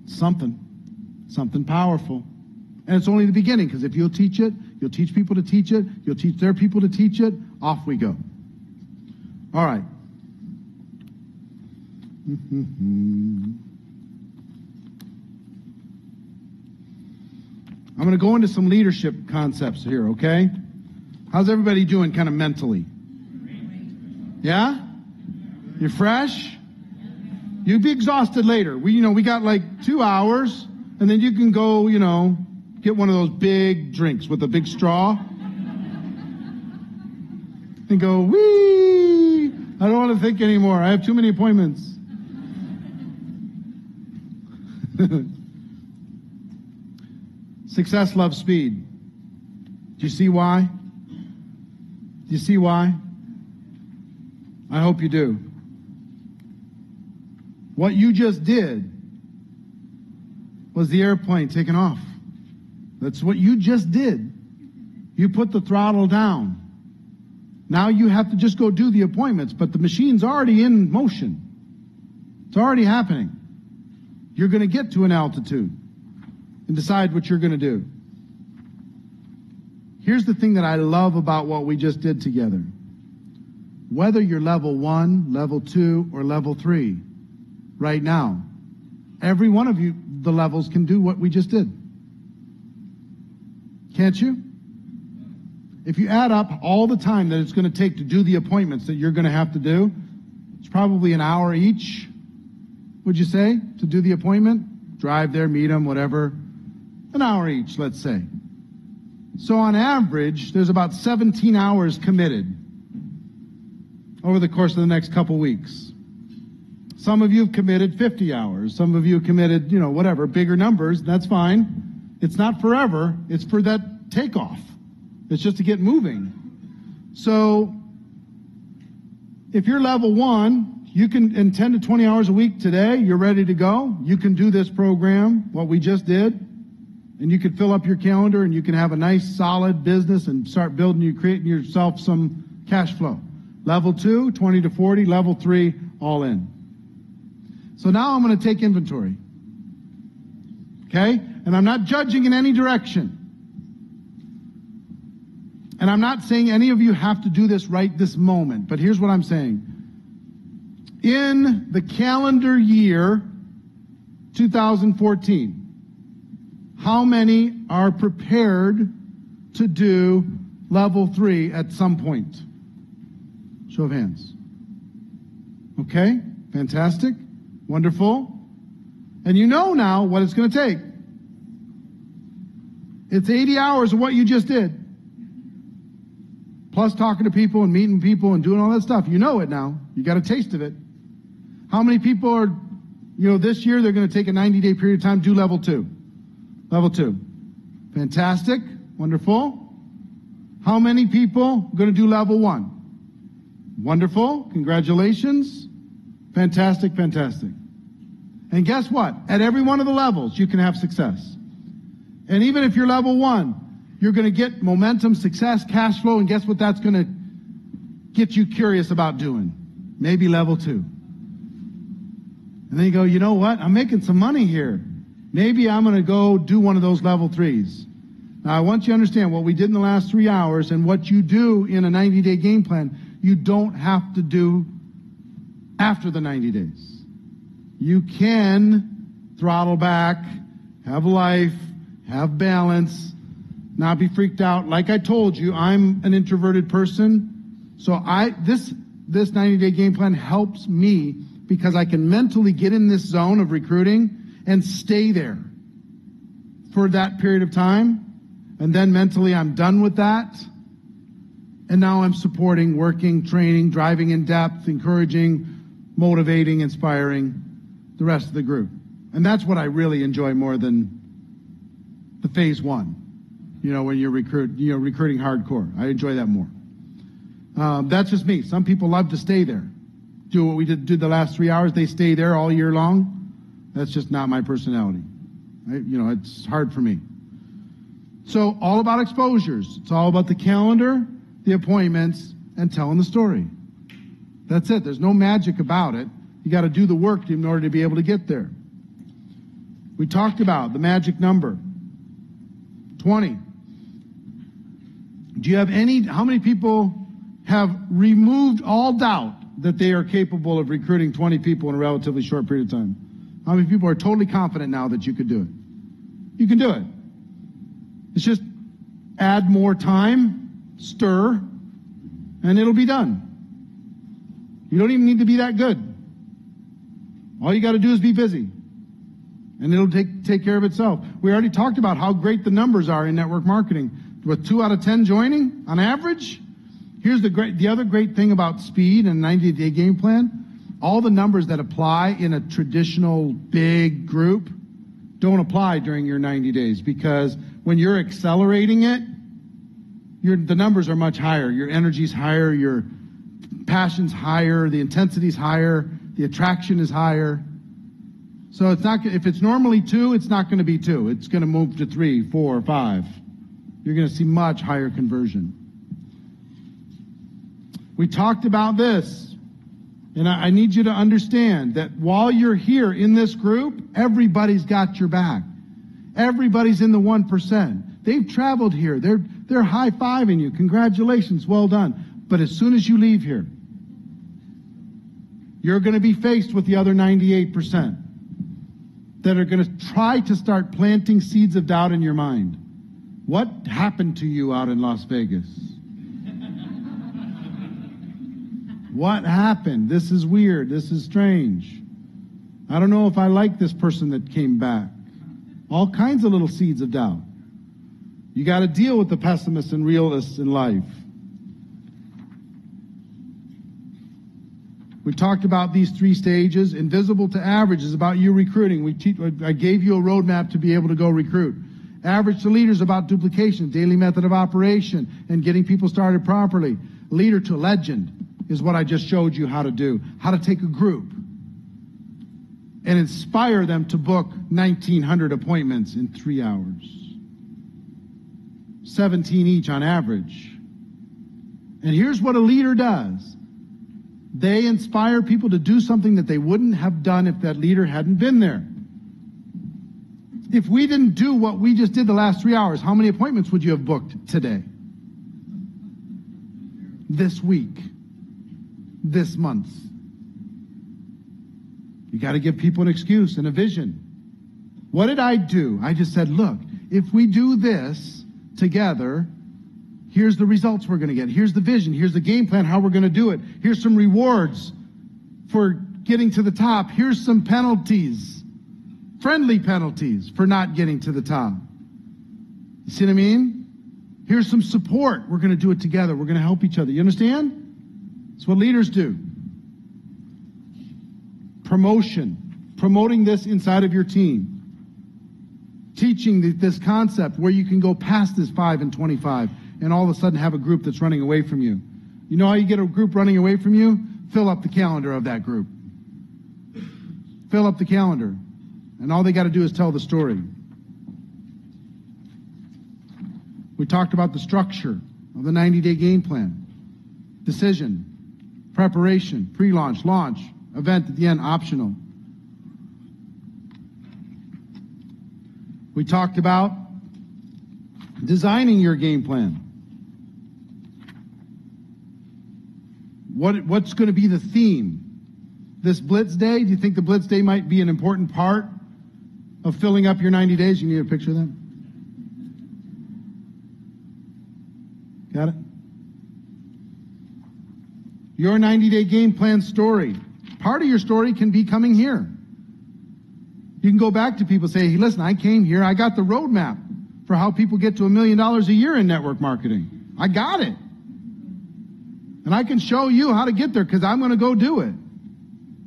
Something powerful. And it's only the beginning, because if you'll teach it, you'll teach people to teach it, you'll teach their people to teach it, off we go. All right. I'm going to go into some leadership concepts here, okay? How's everybody doing kind of mentally? Yeah? You're fresh? You'd be exhausted later. We got like 2 hours, and then you can go, get one of those big drinks with a big straw and go, wee! I don't want to think anymore. I have too many appointments. Success loves speed. Do you see why? Do you see why? I hope you do. What you just did was the airplane taking off. That's what you just did. You put the throttle down. Now you have to just go do the appointments, but the machine's already in motion. It's already happening. You're going to get to an altitude and decide what you're going to do. Here's the thing that I love about what we just did together. Whether you're level 1, level 2, or level 3, right now, every one of you, the levels, can do what we just did. Can't you? If you add up all the time that it's going to take to do the appointments that you're going to have to do, it's probably an hour each, would you say, to do the appointment? Drive there, meet them, whatever. An hour each, let's say. So on average, there's about 17 hours committed over the course of the next couple weeks. Some of you have committed 50 hours. Some of you have committed, whatever, bigger numbers. That's fine. It's not forever. It's for that takeoff. It's just to get moving. So if you're level 1, you can, in 10 to 20 hours a week today, you're ready to go. You can do this program, what we just did, and you can fill up your calendar and you can have a nice, solid business and start creating yourself some cash flow. Level 2, 20 to 40. Level 3, all in. So now I'm going to take inventory. Okay? And I'm not judging in any direction. And I'm not saying any of you have to do this right this moment, but here's what I'm saying. In the calendar year 2014, how many are prepared to do level 3 at some point? Show of hands. Okay, fantastic, wonderful. And you know now what it's going to take. It's 80 hours of what you just did. Plus talking to people and meeting people and doing all that stuff. You know it now. You got a taste of it. How many people are, this year they're going to take a 90-day period of time, do level 2. Level 2. Fantastic. Wonderful. How many people are going to do level 1? Wonderful. Congratulations. Fantastic, fantastic. And guess what? At every one of the levels, you can have success. And even if you're level 1, you're going to get momentum, success, cash flow, and guess what that's going to get you curious about doing? Maybe level 2. And then you go, you know what? I'm making some money here. Maybe I'm going to go do one of those level 3s. Now, I want you to understand what we did in the last 3 hours and what you do in a 90-day game plan, you don't have to do after the 90 days. You can throttle back, have life, have balance, not be freaked out. Like I told you, I'm an introverted person, so this 90-day game plan helps me because I can mentally get in this zone of recruiting and stay there for that period of time. And then mentally I'm done with that. And now I'm supporting, working, training, driving in depth, encouraging, motivating, inspiring the rest of the group. And that's what I really enjoy more than the phase one. When you're recruiting hardcore. I enjoy that more. That's just me. Some people love to stay there. Do what we did the last 3 hours. They stay there all year long. That's just not my personality. It's hard for me. So all about exposures. It's all about the calendar, the appointments, and telling the story. That's it. There's no magic about it. You got to do the work in order to be able to get there. We talked about the magic number, 20. Do you have how many people have removed all doubt that they are capable of recruiting 20 people in a relatively short period of time? How many people are totally confident now that you could do it? You can do it. It's just add more time, stir, and it'll be done. You don't even need to be that good. All you got to do is be busy, and it'll take care of itself. We already talked about how great the numbers are in network marketing. With 2 out of 10 joining on average. Here's the other great thing about speed and 90-day game plan. All the numbers that apply in a traditional big group don't apply during your 90 days because when you're accelerating it, the numbers are much higher. Your energy's higher, your passion's higher, the intensity's higher, the attraction is higher. So if it's normally 2, it's not going to be 2. It's going to move to 3, 4, 5. You're going to see much higher conversion. We talked about this, and I need you to understand that while you're here in this group, everybody's got your back. Everybody's in the 1%. They've traveled here. They're high-fiving you. Congratulations, well done. But as soon as you leave here, you're going to be faced with the other 98% that are going to try to start planting seeds of doubt in your mind. What happened to you out in Las Vegas? What happened? This is weird. This is strange. I don't know if I like this person that came back. All kinds of little seeds of doubt. You got to deal with the pessimists and realists in life. We talked about these 3 stages. Invisible to average is about you recruiting. I gave you a roadmap to be able to go recruit. Average to leader is about duplication, daily method of operation, and getting people started properly. Leader to legend is what I just showed you how to do. How to take a group and inspire them to book 1,900 appointments in 3 hours. 17 each on average. And here's what a leader does. They inspire people to do something that they wouldn't have done if that leader hadn't been there. If we didn't do what we just did the last 3 hours, how many appointments would you have booked today? This week? This month? You got to give people an excuse and a vision. What did I do? I just said, look, if we do this together, here's the results we're going to get. Here's the vision. Here's the game plan, how we're going to do it. Here's some rewards for getting to the top. Here's some penalties. Friendly penalties for not getting to the top. You see what I mean? Here's some support. We're going to do it together. We're going to help each other. You understand? That's what leaders do. Promotion. Promoting this inside of your team. Teaching this concept where you can go past this 5 and 25 and all of a sudden have a group that's running away from you. You know how you get a group running away from you? Fill up the calendar of that group. Fill up the calendar. And all they got to do is tell the story. We talked about the structure of the 90-day game plan. Decision, preparation, pre-launch, launch, event at the end, optional. We talked about Designing your game plan. What's going to be the theme? This Blitz Day, do you think the Blitz Day might be an important part of filling up your 90 days? You need a picture of that? Got it? Your 90-day game plan story. Part of your story can be coming here. You can go back to people and say, hey, listen, I came here. I got the roadmap for how people get to $1 million a year in network marketing. I got it. And I can show you how to get there because I'm going to go do it.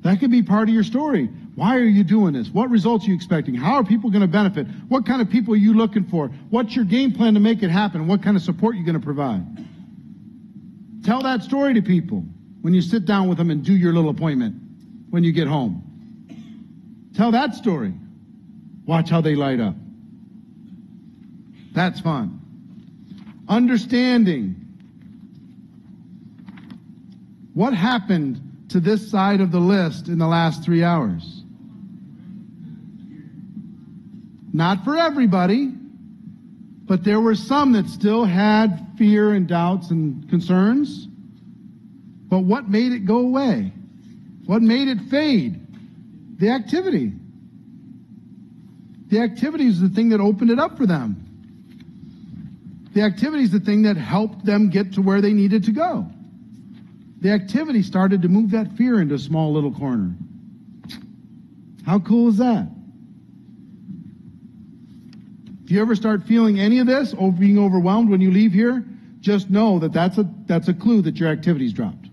That could be part of your story. Why are you doing this? What results are you expecting? How are people going to benefit? What kind of people are you looking for? What's your game plan to make it happen? What kind of support are you going to provide? Tell that story to people when you sit down with them and do your little appointment when you get home. Tell that story. Watch how they light up. That's fun. Understanding. What happened to this side of the list in the last 3 hours? Not for everybody, but there were some that still had fear and doubts and concerns. But what made it go away? What made it fade? The activity. The activity is the thing that opened it up for them. The activity is the thing that helped them get to where they needed to go. The activity started to move that fear into a small little corner. How cool is that? If you ever start feeling any of this, or being overwhelmed when you leave here, just know that that's a clue that your activity's dropped.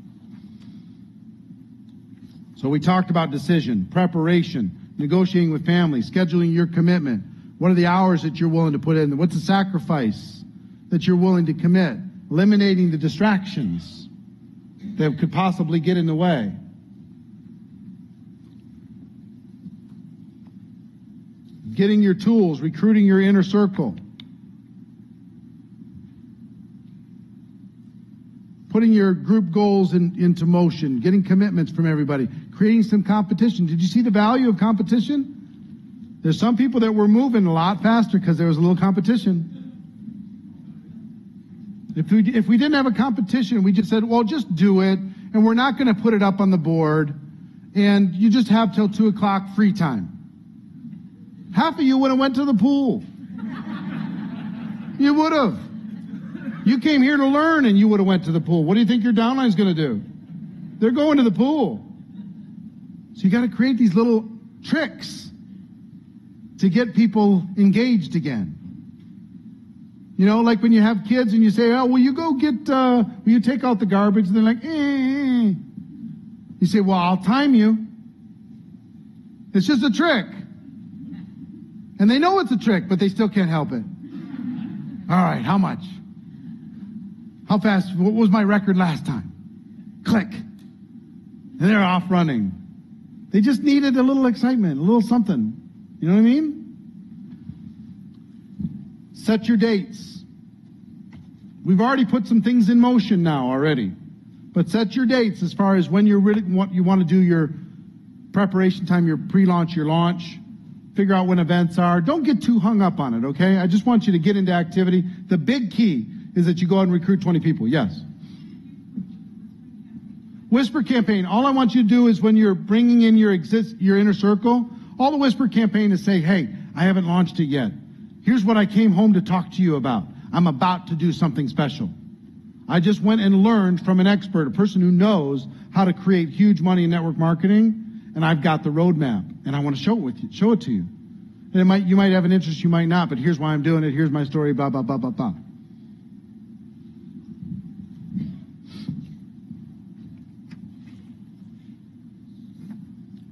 So we talked about decision, preparation, negotiating with family, scheduling your commitment. What are the hours that you're willing to put in? What's the sacrifice that you're willing to commit? Eliminating the distractions that could possibly get in the way. Getting your tools, recruiting your inner circle. Putting your group goals into motion, getting commitments from everybody, creating some competition. Did you see the value of competition? There's some people that were moving a lot faster because there was a little competition. If we didn't have a competition, we just said, well, just do it, and we're not going to put it up on the board, and you just have till 2 o'clock free time. Half of you would have went to the pool. You would have. You came here to learn, and you would have went to the pool. What do you think your downline's going to do? They're going to the pool. So you got to create these little tricks to get people engaged again. You know, like when you have kids and you say, oh, will you take out the garbage? And they're like, eh. You say, well, I'll time you. It's just a trick. And they know it's a trick, but they still can't help it. All right, how much? How fast? What was my record last time? Click. And they're off running. They just needed a little excitement, a little something. You know what I mean? Set your dates. We've already put some things in motion now already. But set your dates as far as when you want to do your preparation time, your pre-launch, your launch. Figure out when events are. Don't get too hung up on it, okay? I just want you to get into activity. The big key is that you go out and recruit 20 people. Yes. Whisper campaign. All I want you to do is when you're bringing in your inner circle, all the whisper campaign is say, hey, I haven't launched it yet. Here's what I came home to talk to you about. I'm about to do something special. I just went and learned from an expert, a person who knows how to create huge money in network marketing, and I've got the roadmap, and I want to show it to you. And you might have an interest, you might not, but here's why I'm doing it. Here's my story, blah, blah, blah, blah, blah.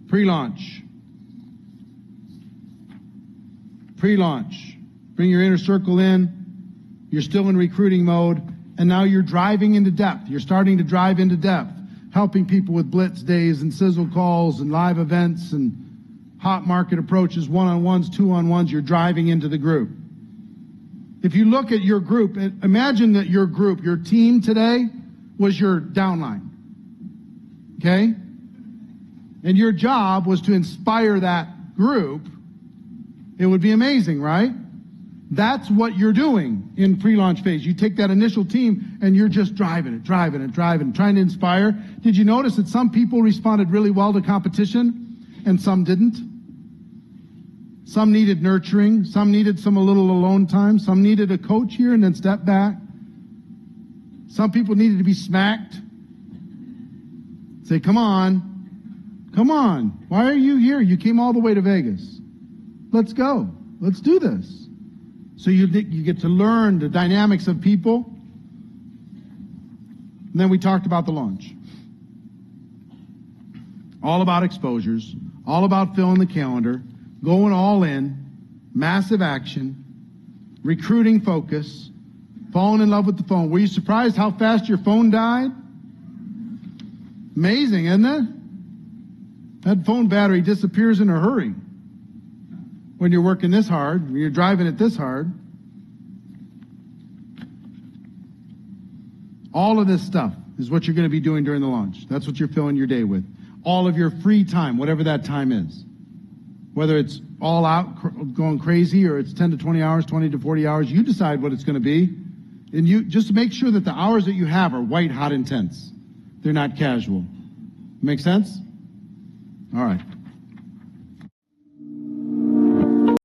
Pre-launch. Pre-launch. Bring your inner circle in. You're still in recruiting mode, and now you're driving into depth. You're starting to drive into depth, helping people with blitz days and sizzle calls and live events and hot market approaches, one-on-ones, two-on-ones. You're driving into the group. If you look at your group, imagine that your group, your team today was your downline. Okay? And your job was to inspire that group. It would be amazing, right? That's what you're doing in pre-launch phase. You take that initial team and you're just driving it, trying to inspire. Did you notice that some people responded really well to competition and some didn't? Some needed nurturing, some needed a little alone time, some needed a coach here and then step back. Some people needed to be smacked. Say, come on. Why are you here? You came all the way to Vegas. Let's go. Let's do this. So you get to learn the dynamics of people. And then we talked about the launch. All about exposures, all about filling the calendar, going all in, massive action, recruiting focus, falling in love with the phone. Were you surprised how fast your phone died? Amazing, isn't it? That phone battery disappears in a hurry when you're working this hard, when you're driving it this hard. All of this stuff is what you're going to be doing during the launch. That's what you're filling your day with. All of your free time, whatever that time is. Whether it's all out, going crazy, or it's 10 to 20 hours, 20 to 40 hours, you decide what it's going to be. And you just make sure that the hours that you have are white hot intense. They're not casual. Make sense? All right.